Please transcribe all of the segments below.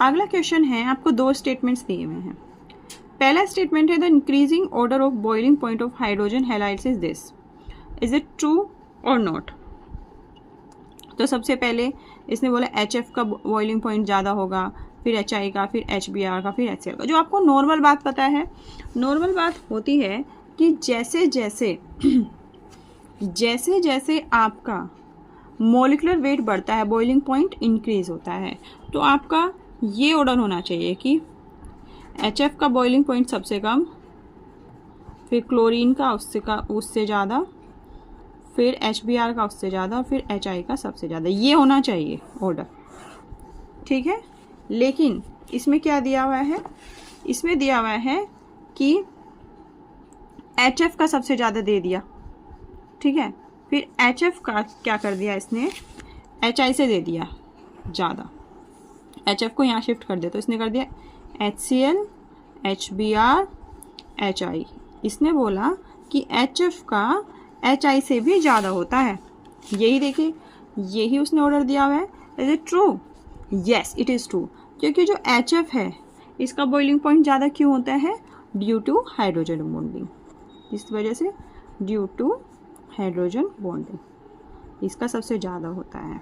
अगला क्वेश्चन है, आपको दो स्टेटमेंट्स दिए हुए हैं। पहला स्टेटमेंट है the increasing order of boiling point of hydrogen halides is this, is it true और नॉट। तो सबसे पहले इसने बोला HF का बॉइलिंग पॉइंट ज़्यादा होगा, फिर HI का, फिर HBr का, फिर HCl का। जो आपको नॉर्मल बात पता है, नॉर्मल बात होती है कि जैसे जैसे आपका मॉलिक्यूलर वेट बढ़ता है बॉइलिंग पॉइंट इंक्रीज होता है। तो आपका ये ऑर्डर होना चाहिए कि HF का बॉइलिंग पॉइंट सबसे कम, फिर क्लोरीन का उससे ज़्यादा, फिर HBr का उससे ज़्यादा, फिर HI का सबसे ज़्यादा। ये होना चाहिए ऑर्डर, ठीक है। लेकिन इसमें क्या दिया हुआ है, इसमें दिया हुआ है कि HF का सबसे ज़्यादा दे दिया, ठीक है। फिर HF का क्या कर दिया इसने, HI से दे दिया ज़्यादा। HF को यहाँ शिफ्ट कर दिया, तो इसने कर दिया HCl, HBr, HI। इसने बोला कि HF का HI से भी ज़्यादा होता है। यही देखिए, यही उसने ऑर्डर दिया हुआ है। Is it true? Yes it is true, क्योंकि जो HF है इसका बॉइलिंग पॉइंट ज़्यादा क्यों होता है, ड्यू टू हाइड्रोजन बॉन्डिंग। इस वजह से ड्यू टू हाइड्रोजन बॉन्डिंग इसका सबसे ज़्यादा होता है,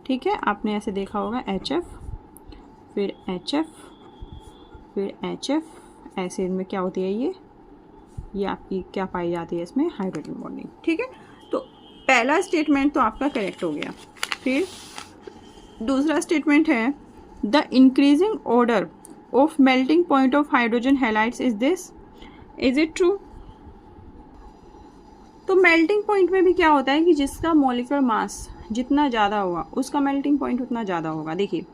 ठीक है। आपने ऐसे देखा होगा HF, फिर HF, फिर HF, ऐसे इनमें क्या होती है, ये आपकी क्या पाई जाती है इसमें, हाइड्रोजन बॉन्डिंग, ठीक है। तो पहला स्टेटमेंट तो आपका करेक्ट हो गया। फिर दूसरा स्टेटमेंट है the increasing order of melting point of hydrogen halides is this, is it true. तो मेल्टिंग पॉइंट में भी क्या होता है कि जिसका मॉलिक्यूलर मास जितना ज़्यादा होगा उसका मेल्टिंग पॉइंट उतना ज़्यादा होगा। देखिए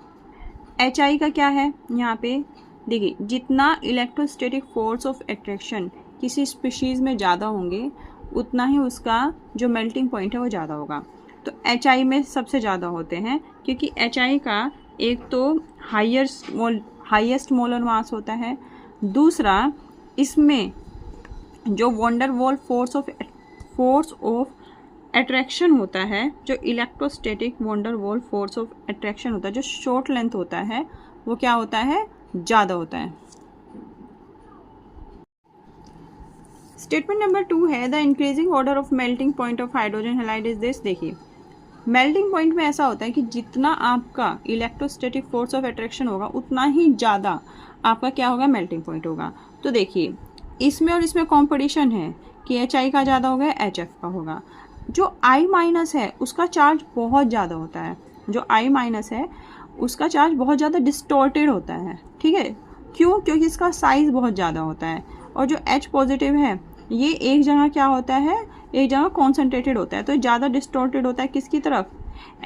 HI का क्या है यहाँ पे, देखिए जितना इलेक्ट्रोस्टैटिक फोर्स ऑफ अट्रैक्शन किसी स्पीशीज़ में ज़्यादा होंगे उतना ही उसका जो मेल्टिंग पॉइंट है वो ज़्यादा होगा। तो HI में सबसे ज़्यादा होते हैं, क्योंकि HI का एक तो हाईएस्ट मोलर मास होता है, दूसरा इसमें जो wonder wall force of attraction होता है, जो electrostatic wonder wall force of attraction होता है, जो शॉर्ट लेंथ होता है, वो क्या होता है, ज़्यादा होता है। स्टेटमेंट नंबर 2 है the increasing order of melting point of hydrogen halide is this. देखिए मेल्टिंग पॉइंट में ऐसा होता है कि जितना आपका इलेक्ट्रोस्टैटिक फोर्स ऑफ अट्रैक्शन होगा उतना ही ज़्यादा आपका क्या होगा, मेल्टिंग पॉइंट होगा। तो देखिए इसमें और इसमें कॉम्पिटिशन है कि HI का ज़्यादा होगा, HF का होगा। जो I माइनस है उसका चार्ज बहुत ज़्यादा होता है, जो I माइनस है उसका चार्ज बहुत ज़्यादा डिस्टॉर्टेड होता है, ठीक है। क्यों? क्योंकि इसका साइज़ बहुत ज़्यादा होता है। और जो H पॉजिटिव है ये एक जगह क्या होता है, एक जगह कॉन्सेंट्रेटेड होता है, तो ज़्यादा डिस्टॉर्टेड होता है किसकी तरफ,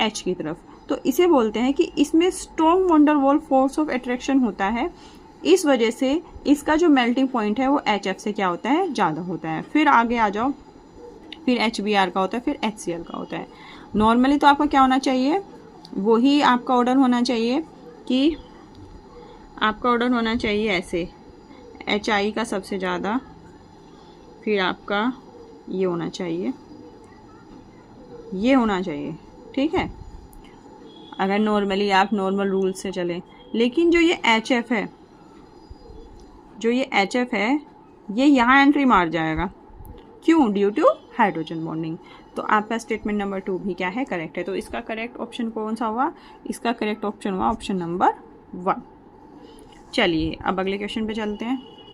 H की तरफ। तो इसे बोलते हैं कि इसमें strong wonder wall force of attraction होता है, इस वजह से इसका जो मेल्टिंग पॉइंट है वो HF से क्या होता है, ज़्यादा होता है। फिर आगे आ जाओ, फिर HBr का होता है, फिर HCl का होता है। नॉर्मली तो आपका क्या होना चाहिए, वही आपका ऑर्डर होना चाहिए कि आपका ऑर्डर होना चाहिए ऐसे, HI का सबसे ज़्यादा, फिर आपका ये होना चाहिए, ये होना चाहिए, ठीक है, अगर नॉर्मली आप नॉर्मल रूल से चलें। लेकिन जो ये HF है, जो ये HF है ये यहाँ एंट्री मार जाएगा, क्यों, ड्यू टू हाइड्रोजन बॉन्डिंग। तो आपका स्टेटमेंट नंबर 2 भी क्या है, करेक्ट है। तो इसका करेक्ट ऑप्शन कौन सा हुआ, इसका करेक्ट ऑप्शन हुआ ऑप्शन नंबर 1। चलिए अब अगले क्वेश्चन पे चलते हैं।